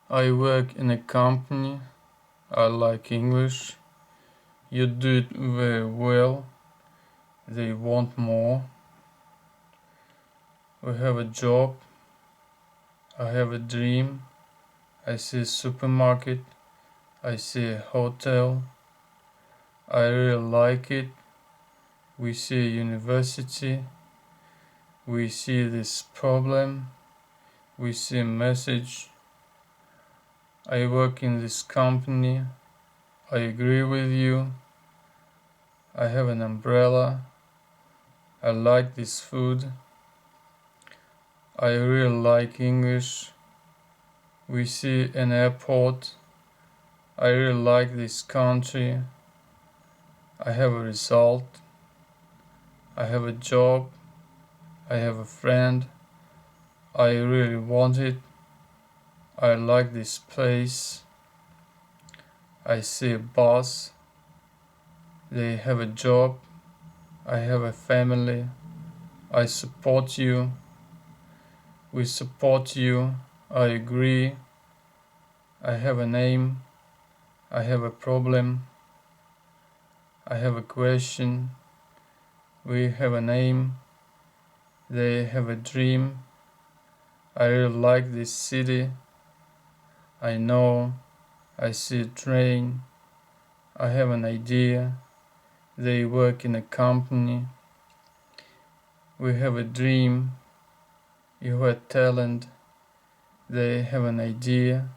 I work in a company. I like English. You do it very well. They want more. We have a job. I have a dream. I see a supermarket. I see a hotel. I really like it. We see a university. We see this problem. We see a message. I work in this company. I agree with you. I have an umbrella. I like this food. I really like English. We see an airport. I really like this country. I have a result. I have a job. I have a friend. I really want it. I like this place. I see a boss. They have a job. I have a family. I support you. We support you. I agree. I have a name. I have a problem. I have a question. We have a name. They have a dream. I really like this city. I know. I see a train. I have an idea. They work in a company. We have a dream. You have talent. They have an idea.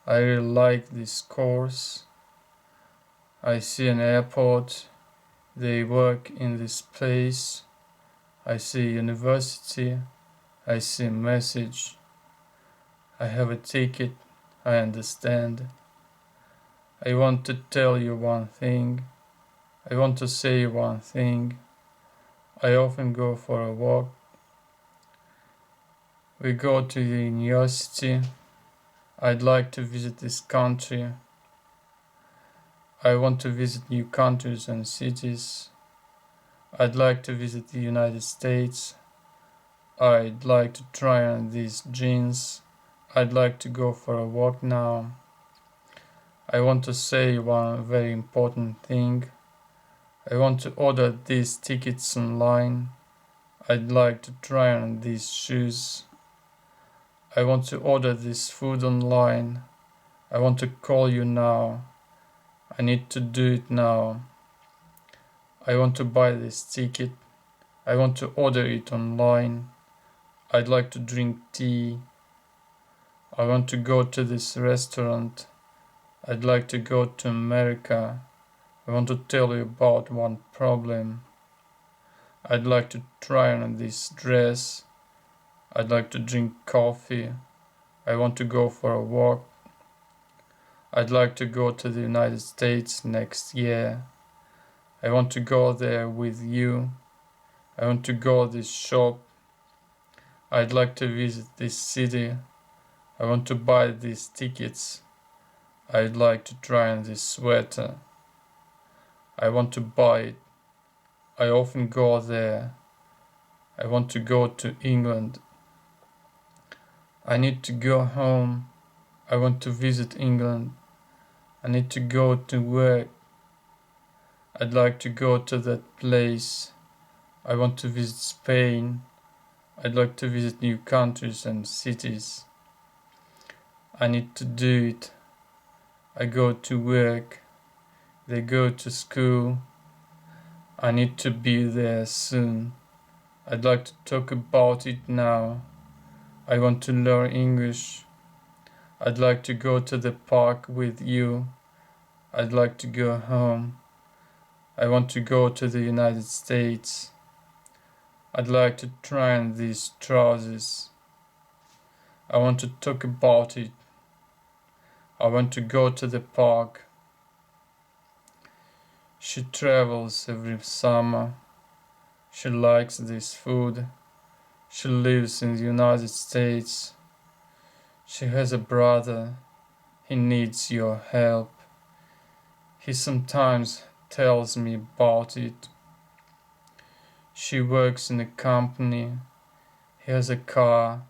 I really like this course. I see an airport. They work in this place. I see university. I see a message. I have a ticket. I understand. I want to tell you one thing. I want to say one thing. I often go for a walk. We go to the university. I'd like to visit this country. I want to visit new countries and cities. I'd like to visit the United States. I'd like to try on these jeans. I'd like to go for a walk now. I want to say one very important thing. I want to order these tickets online. I'd like to try on these shoes. I want to order this food online. I want to call you now. I need to do it now. I want to buy this ticket. I want to order it online. I'd like to drink tea. I want to go to this restaurant. I'd like to go to America. I want to tell you about one problem. I'd like to try on this dress. I'd like to drink coffee. I want to go for a walk. I'd like to go to the United States next year. I want to go there with you. I want to go to this shop. I'd like to visit this city. I want to buy these tickets. I'd like to try on this sweater. I want to buy it. I often go there. I want to go to England. I need to go home. I want to visit England. I need to go to work. I'd like to go to that place. I want to visit Spain. I'd like to visit new countries and cities. I need to do it. I go to work. They go to school. I need to be there soon. I'd like to talk about it now. I want to learn English. I'd like to go to the park with you. I'd like to go home. I want to go to the United States. I'd like to try on these trousers. I want to talk about it. I want to go to the park. She travels every summer. She likes this food. She lives in the United States. She has a brother. He needs your help. He sometimes tells me about it. She works in a company. He has a car.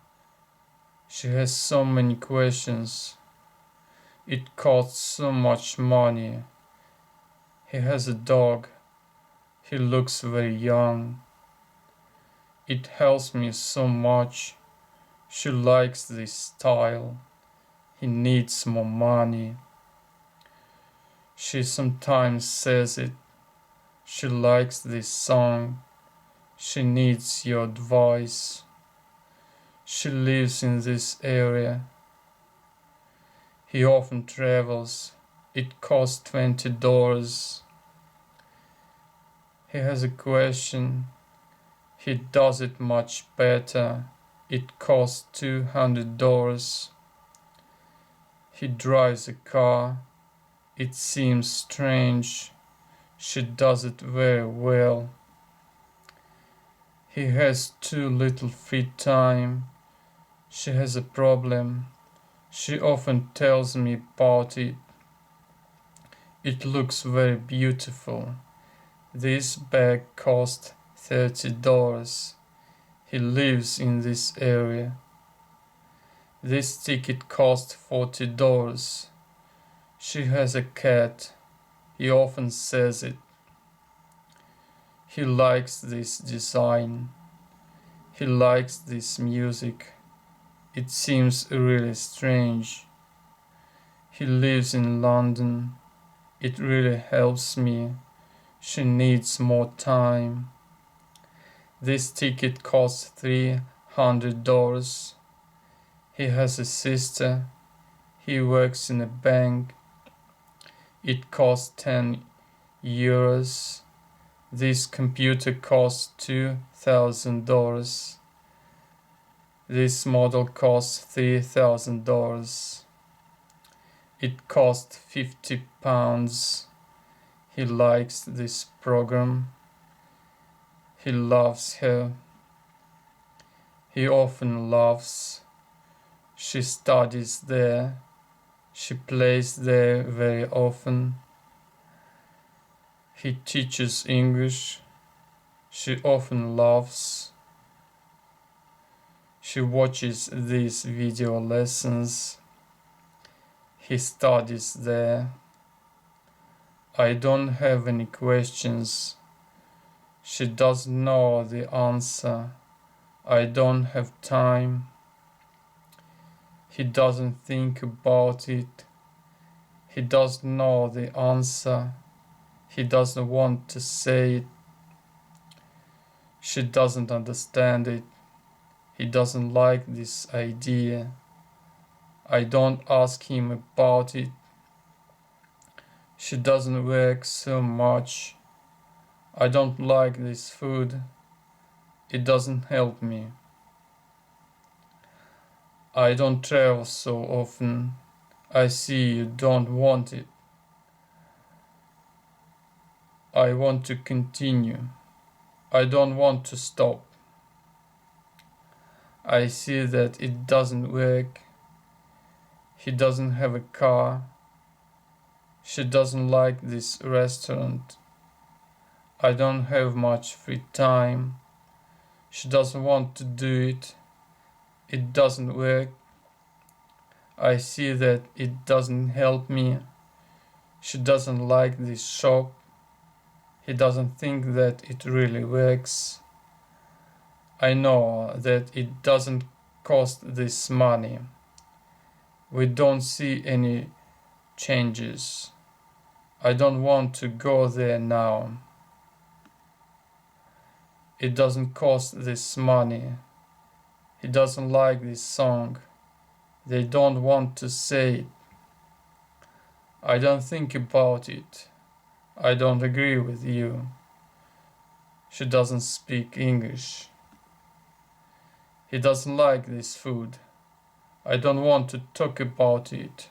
She has so many questions. It costs so much money. He has a dog. He looks very young. It helps me so much. She likes this style. He needs more money. She sometimes says it. She likes this song. She needs your advice. She lives in this area. He often travels. It costs $20. He has a question. He does it much better. It costs $200. He drives a car. It seems strange. She does it very well. He has too little free time. She has a problem. She often tells me about it. It looks very beautiful. This bag cost $30. He lives in this area. This ticket cost $40. She has a cat. He often says it. He likes this design. He likes this music. It seems really strange. He lives in London. It really helps me. She needs more time. This ticket costs $300. He has a sister. He works in a bank. It costs €10. This computer costs $2,000. This model costs $3,000. It costs £50. He likes this program. He loves her. He often laughs. She studies there. She plays there very often. He teaches English. She often laughs. She watches these video lessons. He studies there. I don't have any questions. She doesn't know the answer. I don't have time. He doesn't think about it. He doesn't know the answer. He doesn't want to say it. She doesn't understand it. He doesn't like this idea. I don't ask him about it. She doesn't work so much. I don't like this food. It doesn't help me. I don't travel so often. I see you don't want it. I want to continue. I don't want to stop. I see that it doesn't work. He doesn't have a car. She doesn't like this restaurant. I don't have much free time. She doesn't want to do it. It doesn't work. I see that it doesn't help me. She doesn't like this shop. He doesn't think that it really works. I know that it doesn't cost this money. We don't see any changes. I don't want to go there now. It doesn't cost this money. He doesn't like this song. They don't want to say it. I don't think about it. I don't agree with you. She doesn't speak English. He doesn't like this food. I don't want to talk about it.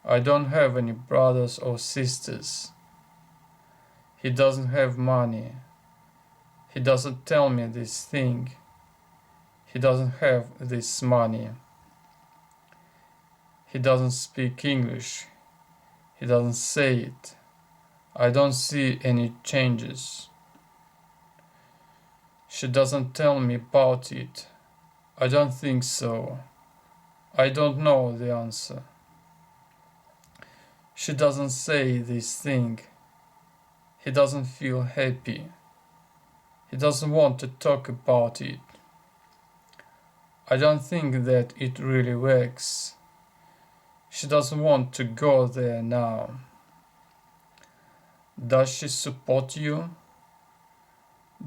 I don't have any brothers or sisters. He doesn't have money. He doesn't tell me this thing. He doesn't have this money. He doesn't speak English. He doesn't say it. I don't see any changes. She doesn't tell me about it. I don't think so. I don't know the answer. She doesn't say this thing. He doesn't feel happy. He doesn't want to talk about it. I don't think that it really works. She doesn't want to go there now. Does she support you?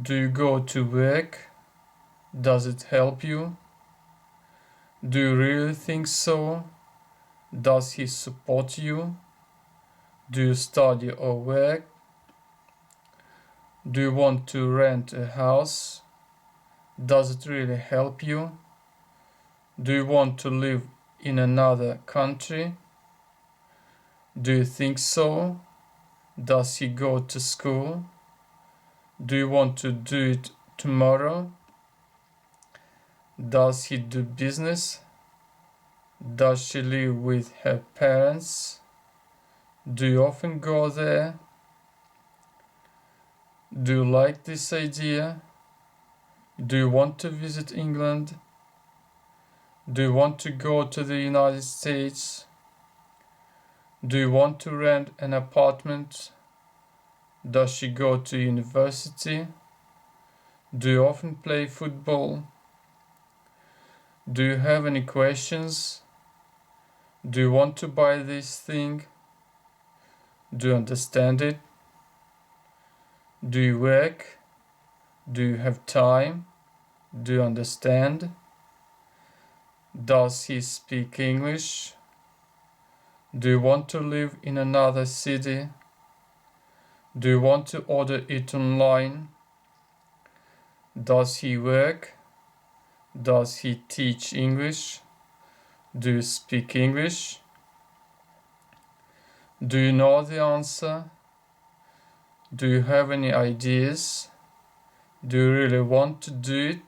Do you go to work? Does it help you? Do you really think so? Does he support you? Do you study or work? Do you want to rent a house? Does it really help you? Do you want to live in another country? Do you think so? Does he go to school? Do you want to do it tomorrow? Does he do business? Does she live with her parents? Do you often go there? Do you like this idea? Do you want to visit England? Do you want to go to the United States? Do you want to rent an apartment? Does she go to university? Do you often play football? Do you have any questions? Do you want to buy this thing? Do you understand it? Do you work? Do you have time? Do you understand? Does he speak English? Do you want to live in another city? Do you want to order it online? Does he work? Does he teach English? Do you speak English? Do you know the answer? Do you have any ideas? Do you really want to do it?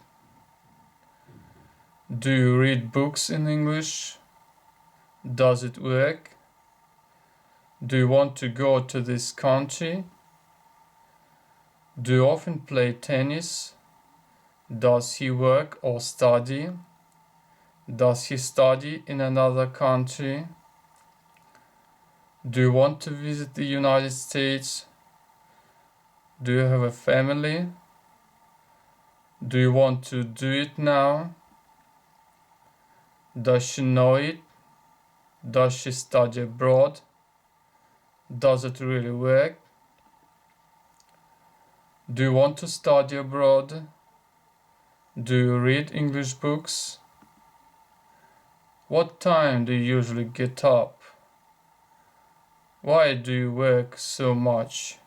Do you read books in English? Does it work? Do you want to go to this country? Do you often play tennis? Does he work or study? Does he study in another country? Do you want to visit the United States? Do you have a family? Do you want to do it now? Does she know it? Does she study abroad? Does it really work? Do you want to study abroad? Do you read English books? What time do you usually get up? Why do you work so much?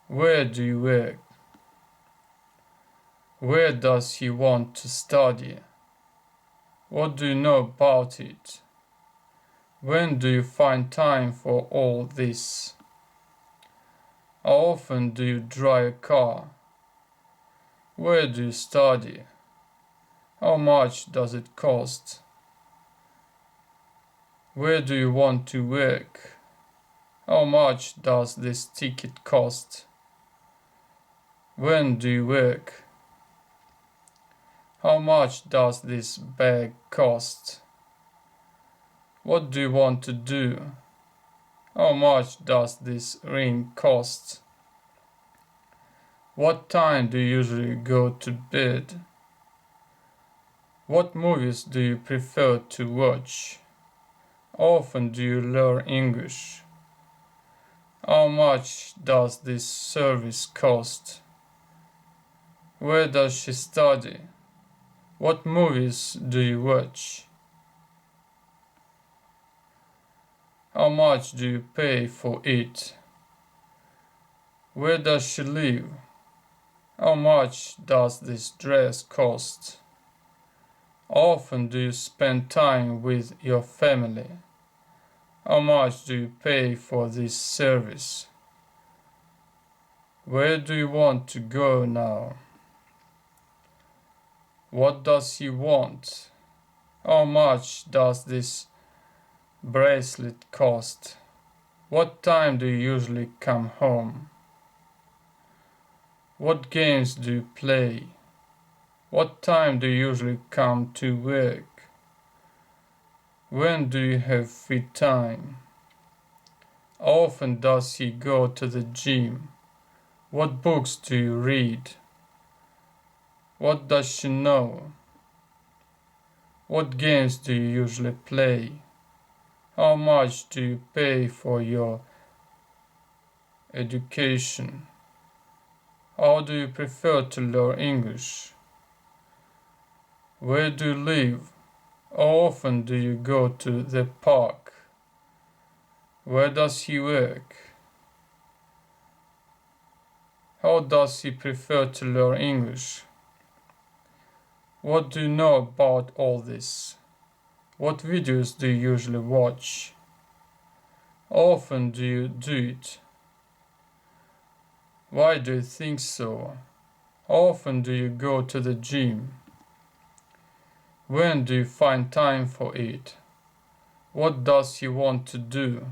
Where do you work? Where does he want to study? What do you know about it? When do you find time for all this? How often do you drive a car? Where do you study? How much does it cost? Where do you want to work? How much does this ticket cost? When do you work? How much does this bag cost? What do you want to do? How much does this ring cost? What time do you usually go to bed? What movies do you prefer to watch? How often do you learn English? How much does this service cost? Where does she study? What movies do you watch? How much do you pay for it? Where does she live? How much does this dress cost? How often do you spend time with your family? How much do you pay for this service? Where do you want to go now? What does he want? How much does this bracelet cost? What time do you usually come home? What games do you play? What time do you usually come to work? When do you have free time? How often does he go to the gym? What books do you read? What does she know? What games do you usually play? How much do you pay for your education? How do you prefer to learn English? Where do you live? How often do you go to the park? Where does he work? How does he prefer to learn English? What do you know about all this? What videos do you usually watch? How often do you do it? Why do you think so? How often do you go to the gym? When do you find time for it? What does he want to do?